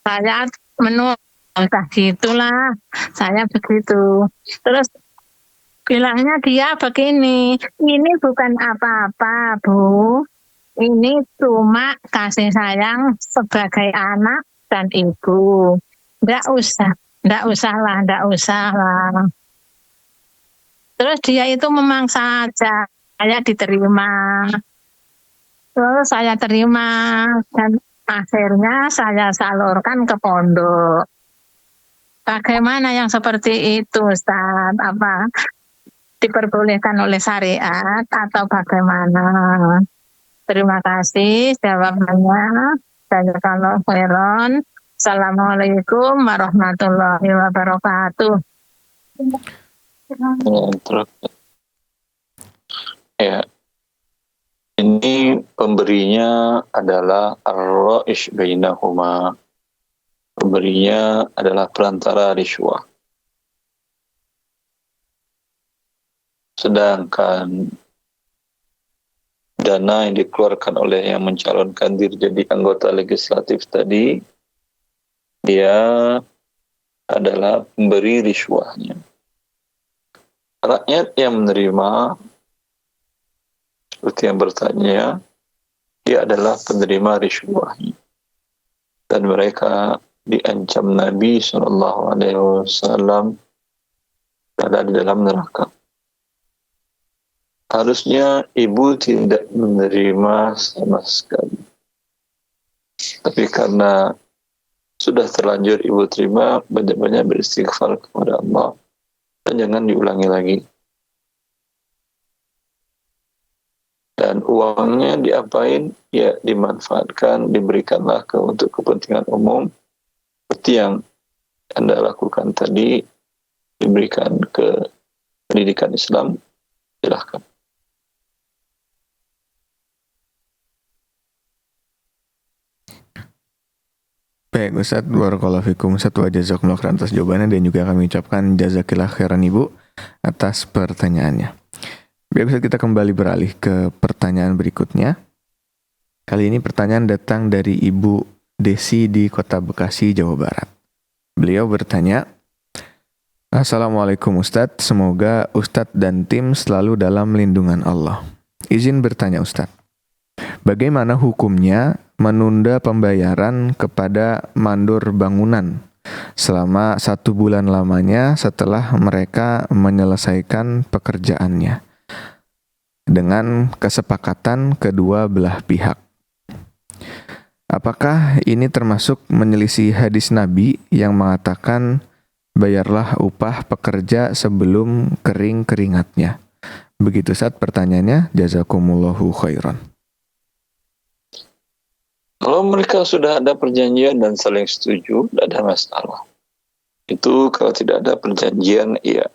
Saya menolak, entah gitulah, saya begitu. Terus bilangnya dia begini, ini bukan apa-apa Bu. Ini cuma kasih sayang sebagai anak dan ibu. Nggak usah lah. Terus dia itu memangsa saja, saya diterima. Terus saya terima dan akhirnya saya salurkan ke pondok. Bagaimana yang seperti itu, Ustaz? Apa diperbolehkan oleh syariat atau bagaimana? Terima kasih jawabannya. Jazakallahu khairan. Assalamualaikum warahmatullahi wabarakatuh. Ya, ini pemberinya adalah ar-ra'ish bainahuma. Pemberinya adalah perantara riswah. Sedangkan dana yang dikeluarkan oleh yang mencalonkan diri jadi anggota legislatif tadi, dia adalah pemberi riswahnya. Rakyat yang menerima, seperti yang bertanya, dia adalah penerima riswahnya. Dan mereka diancam Nabi SAW ada di dalam neraka. Harusnya ibu tidak menerima sama sekali. Tapi karena sudah terlanjur ibu terima, banyak-banyak beristighfar kepada Allah. Dan jangan diulangi lagi. Dan uangnya diapain? Ya dimanfaatkan, diberikanlah untuk kepentingan umum. Seperti yang Anda lakukan tadi, diberikan ke pendidikan Islam, silahkan. Baik Ustadz, barakallahu fikum Ustadz wa jazakumullah khairan atas jawabannya, dan juga kami ucapkan jazakillah khairan Ibu atas pertanyaannya. Baik Ustadz, kita kembali beralih ke pertanyaan berikutnya. Kali ini pertanyaan datang dari Ibu Desi di Kota Bekasi, Jawa Barat. Beliau bertanya, Assalamualaikum Ustadz, semoga Ustadz dan tim selalu dalam lindungan Allah. Izin bertanya Ustadz, bagaimana hukumnya menunda pembayaran kepada mandor bangunan selama 1 bulan lamanya setelah mereka menyelesaikan pekerjaannya dengan kesepakatan kedua belah pihak? Apakah ini termasuk menyelisih hadis Nabi yang mengatakan bayarlah upah pekerja sebelum kering keringatnya? Begitu Ustadz pertanyaannya, jazakumullahu khairan. Kalau mereka sudah ada perjanjian dan saling setuju, tidak ada masalah. Itu kalau tidak ada perjanjian, iya,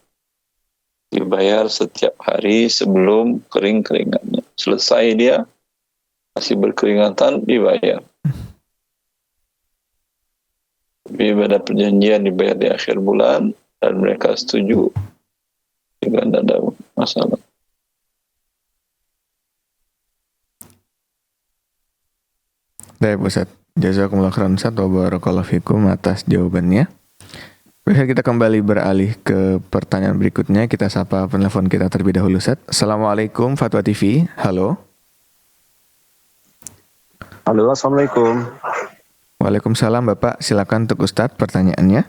dibayar setiap hari sebelum kering-keringatnya. Selesai dia, masih berkeringatan, dibayar. Tapi pada perjanjian dibayar di akhir bulan, dan mereka setuju, juga tidak ada masalah. Baik Ustadz, jazakumullah khairan Ustadz wa barakallahu fikum atas jawabannya. Baik, kita kembali beralih ke pertanyaan berikutnya. Kita sapa penelpon kita terlebih dahulu Ustadz. Assalamualaikum Fatwa TV, halo. Halo, assalamualaikum. Waalaikumsalam Bapak, silakan untuk Ustadz pertanyaannya.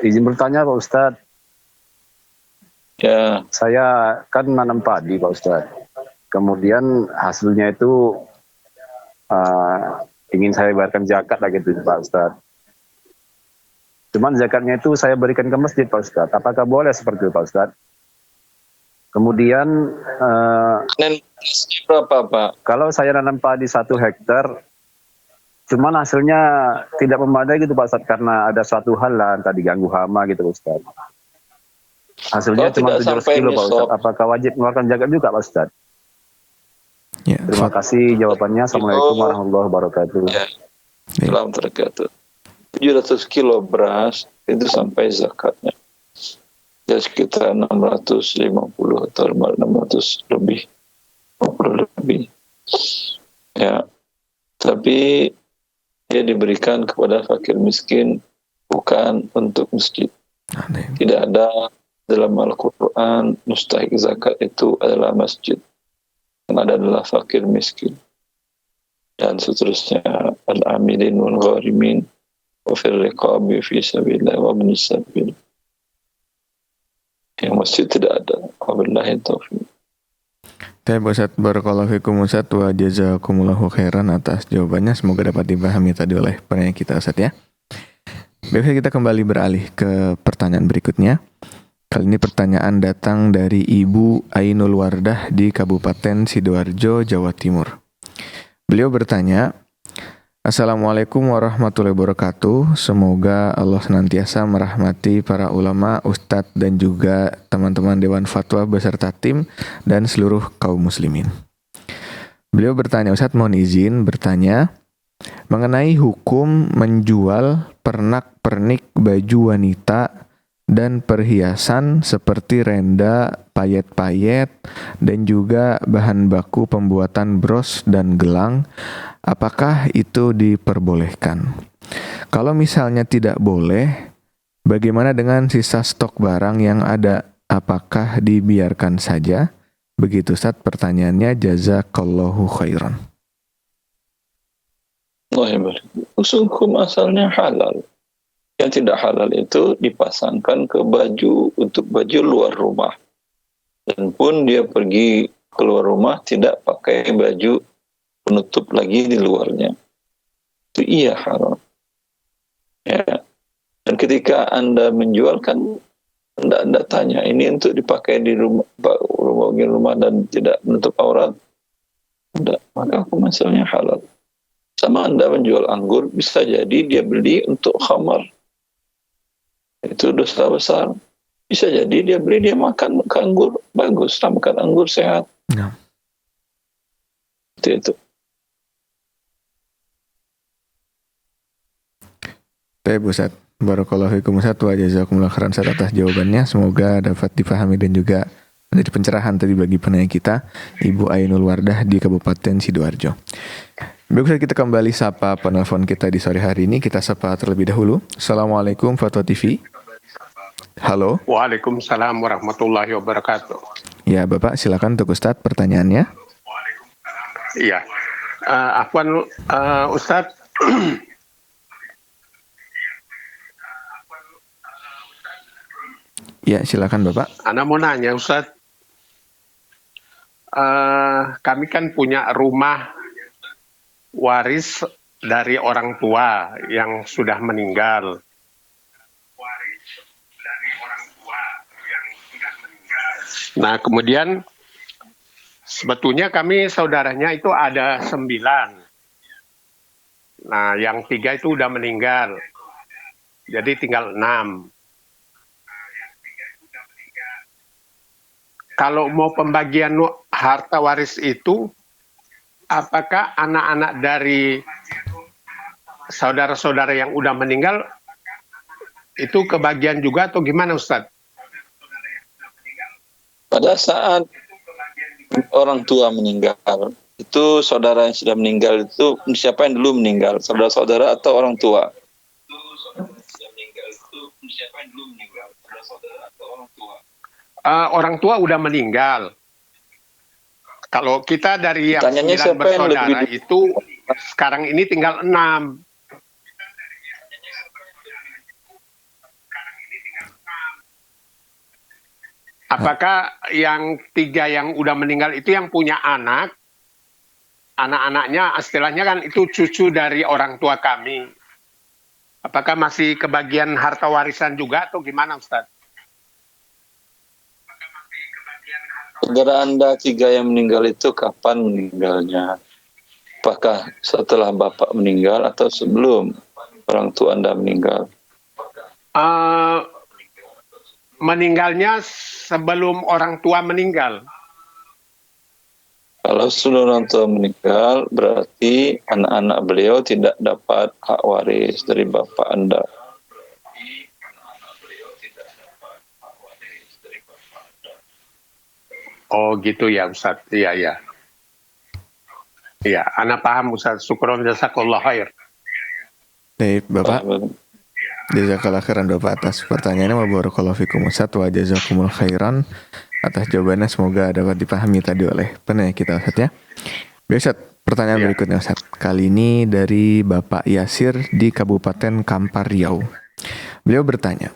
Izin bertanya Pak Ustadz. Ya, Saya kan nanam padi Pak Ustadz. Kemudian hasilnya itu ingin saya bayarkan zakat lah gitu Pak Ustadz. Cuman zakatnya itu saya berikan ke masjid Pak Ustadz. Apakah boleh seperti itu Pak Ustadz? Kemudian panen berapa Pak? kalau saya nanam padi 1 hektar, cuman hasilnya tidak memadai gitu Pak Ustadz, karena ada suatu hal lah, tadi ganggu hama gitu Pak Ustadz. Hasilnya cuma 700 kilo Pak Ustadz. Apakah wajib mengeluarkan zakat juga Pak Ustadz? Ya, Terima kasih jawabannya. Assalamualaikum warahmatullahi wabarakatuh. Ya, salam terkatuh. 700 kilo beras itu sampai zakatnya. Ya sekitar 650 atau 600 lebih. 50 lebih. Ya, tapi dia diberikan kepada fakir miskin, bukan untuk masjid. Tidak ada dalam Al-Quran mustahik zakat itu adalah masjid. Yang ada adalah fakir miskin. Dan seterusnya, al-amilin wal gharimin wa fil riqabi fi sabilillah wa ibn sabil. Yang masjid tidak ada. Wabillahi taufiq. Baik Ustadz, barakallahu fikum Ustadz wa jazakumullahu khairan atas jawabannya. Semoga dapat dipahami tadi oleh penanya kita Ustadz ya. Baik, kita kembali beralih ke pertanyaan berikutnya. Kali ini pertanyaan datang dari Ibu Ainul Wardah di Kabupaten Sidoarjo, Jawa Timur. Beliau bertanya, Assalamualaikum warahmatullahi wabarakatuh. Semoga Allah senantiasa merahmati para ulama, ustadz, dan juga teman-teman Dewan Fatwa beserta tim dan seluruh kaum muslimin. Beliau bertanya, Ustadz mohon izin bertanya mengenai hukum menjual pernak-pernik baju wanita dan perhiasan seperti renda, payet-payet, dan juga bahan baku pembuatan bros dan gelang. Apakah itu diperbolehkan? Kalau misalnya tidak boleh, bagaimana dengan sisa stok barang yang ada? Apakah dibiarkan saja? Begitu Ustaz pertanyaannya, jazakallahu khairan. Hukum asalnya halal. Yang tidak halal itu dipasangkan ke baju untuk baju luar rumah. Dan pun dia pergi keluar rumah tidak pakai baju penutup lagi di luarnya. Itu iya haram. Ya. Dan ketika Anda menjual kan Anda tanya, ini untuk dipakai di rumah dan tidak menutup aurat? Tidak. Maka hukum asalnya halal. Sama Anda menjual anggur, bisa jadi dia beli untuk khamar. Itu dosa besar. Bisa jadi dia beli, dia makan anggur. Bagus, makan anggur sehat. No. Itu. Baik Ustaz, barakallahu fikum Ustaz, wa jazakumullah khairan Ustaz atas jawabannya. Semoga dapat dipahami dan juga menjadi pencerahan tadi bagi penanya kita, Ibu Ainul Wardah di Kabupaten Sidoarjo. Baik Ustaz, kita kembali sapa penelpon kita di sore hari ini. Kita sapa terlebih dahulu. Assalamualaikum Fatwa TV. Halo. Waalaikumsalam warahmatullahi wabarakatuh. Ya Bapak, silakan untuk Ustaz pertanyaannya. Iya, afwan Ustadz. Ya, silakan Bapak. Ana mau nanya Ustadz, kami kan punya rumah waris dari orang tua yang sudah meninggal. Nah, kemudian sebetulnya kami saudaranya itu ada 9. Nah, yang 3 itu udah meninggal. Jadi tinggal 6. Kalau mau pembagian harta waris itu, apakah anak-anak dari saudara-saudara yang udah meninggal itu kebagian juga atau gimana Ustadz? Pada saat orang tua meninggal, itu saudara yang sudah meninggal itu siapa yang dulu meninggal? Saudara-saudara atau orang tua? Orang tua udah meninggal. Kalau kita dari yang Tanyanya 9 siapa yang bersaudara lebih itu sekarang ini tinggal 6. Apakah yang 3 yang udah meninggal itu yang punya anak-anaknya istilahnya kan itu cucu dari orang tua kami. Apakah masih kebagian harta warisan juga atau gimana Ustadz? Saudara Anda 3 yang meninggal itu kapan meninggalnya? Apakah setelah Bapak meninggal atau sebelum orang tua Anda meninggal? Meninggalnya sebelum orang tua meninggal. Kalau sebelum orang tua meninggal, berarti anak-anak beliau tidak dapat hak waris dari Bapak Anda. Oh gitu ya Ustaz. Iya, iya. Iya, ana paham Ustaz. Syukron jazakallah khair. Baik Bapak, jazakallah khairan Bapak atas pertanyaannya. Wa barakallahu fikum Ustaz, wa jazakumul khairan atas jawabannya. Semoga dapat dipahami tadi oleh penanya kita Ustaz ya. Baik Ustaz, pertanyaan berikutnya Ustaz. Kali ini dari Bapak Yasir di Kabupaten Kampar Riau. Beliau bertanya,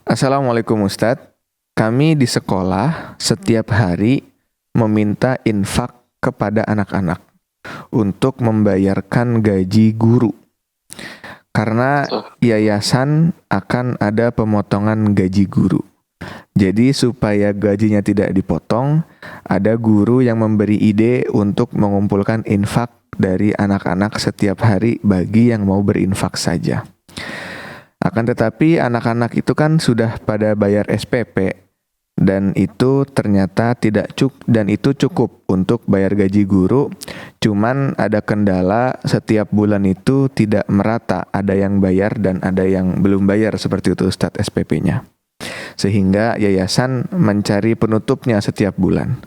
Assalamualaikum Ustaz. Kami di sekolah setiap hari meminta infak kepada anak-anak untuk membayarkan gaji guru. Karena yayasan akan ada pemotongan gaji guru. Jadi supaya gajinya tidak dipotong, ada guru yang memberi ide untuk mengumpulkan infak dari anak-anak setiap hari bagi yang mau berinfak saja. Akan tetapi anak-anak itu kan sudah pada bayar SPP dan itu ternyata cukup untuk bayar gaji guru. Cuman ada kendala, setiap bulan itu tidak merata, ada yang bayar dan ada yang belum bayar seperti itu Ustadz SPP-nya. Sehingga yayasan mencari penutupnya setiap bulan.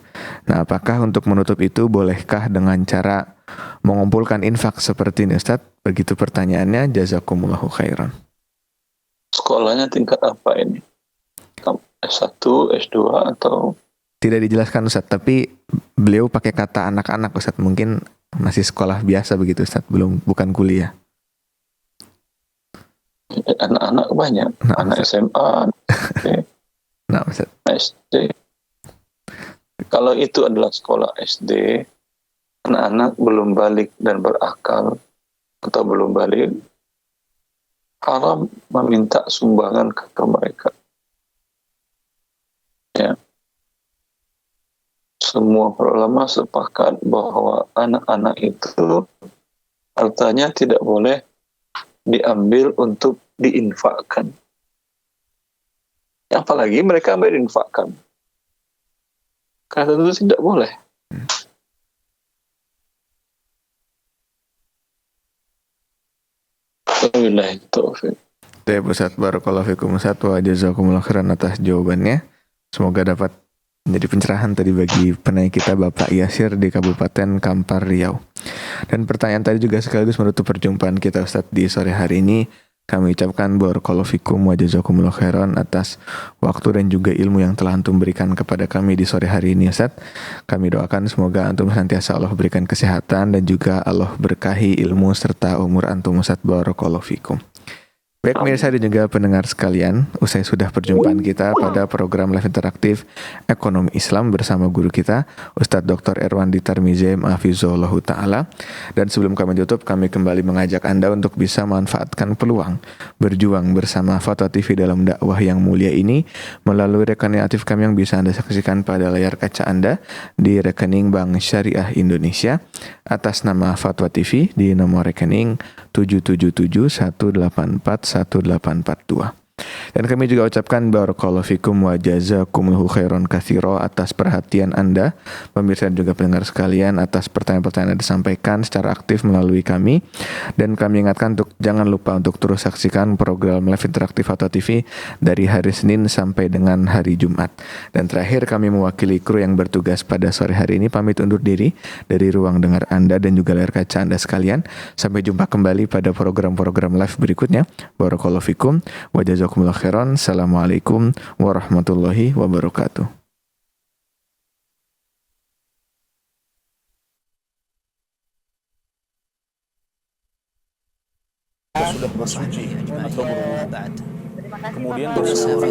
Nah, apakah untuk menutup itu bolehkah dengan cara mengumpulkan infak seperti ini Ustadz? Begitu pertanyaannya, jazakumullahu khairan. Sekolahnya tingkat apa ini? S1, S2 atau? Tidak dijelaskan Ustadz, tapi beliau pakai kata anak-anak Ustadz. Mungkin masih sekolah biasa begitu Ustadz, bukan kuliah. Anak-anak banyak, Nah, anak SMA, Nah, Ustadz. SD. Kalau itu adalah sekolah SD, anak-anak belum balik dan berakal atau belum balik, haram meminta sumbangan ke mereka. Ya. Semua para ulama sepakat bahwa anak-anak itu hartanya tidak boleh diambil untuk diinfakkan. Apalagi mereka berinfakkan. Kata itu tidak boleh. Wabillahi taufiq. Ustaz, barakallahu fikum Ustaz, wa jazakumullah khairan atas jawabannya. Semoga dapat menjadi pencerahan tadi bagi penanya kita Bapak Yasir di Kabupaten Kampar Riau. Dan pertanyaan tadi juga sekaligus menutup perjumpaan kita Ustaz di sore hari ini. Kami ucapkan barakallahu fikum wa jazakumullah khairan atas waktu dan juga ilmu yang telah antum berikan kepada kami di sore hari ini Ustaz. Kami doakan semoga antum senantiasa Allah berikan kesehatan dan juga Allah berkahi ilmu serta umur antum Ustaz, barakallahu fikum. Baik pemirsa dan juga pendengar sekalian, usai sudah perjumpaan kita pada program live interaktif Ekonomi Islam bersama guru kita Ustadz Dr. Erwandi Tarmizi Hafizahullahu Ta'ala. Dan sebelum kami tutup, kami kembali mengajak Anda untuk bisa manfaatkan peluang berjuang bersama Fatwa TV dalam dakwah yang mulia ini melalui rekening aktif kami yang bisa Anda saksikan pada layar kaca Anda di rekening Bank Syariah Indonesia atas nama Fatwa TV di nomor rekening 77718418842. Dan kami juga ucapkan barakallahu fikum wa jazakumullahu khairan katsira atas perhatian Anda, pemirsa dan juga pendengar sekalian, atas pertanyaan-pertanyaan yang disampaikan secara aktif melalui kami. Dan kami ingatkan untuk jangan lupa untuk terus saksikan program live interaktif Fatwa TV dari hari Senin sampai dengan hari Jumat. Dan terakhir kami mewakili kru yang bertugas pada sore hari ini pamit undur diri dari ruang dengar Anda dan juga layar kaca Anda sekalian. Sampai jumpa kembali pada program-program live berikutnya. Barakallahu fikum wa jazakumullahu khairan. Assalamualaikum warahmatullahi wabarakatuh. Sudah bersuci atau berwudu, kemudian bersama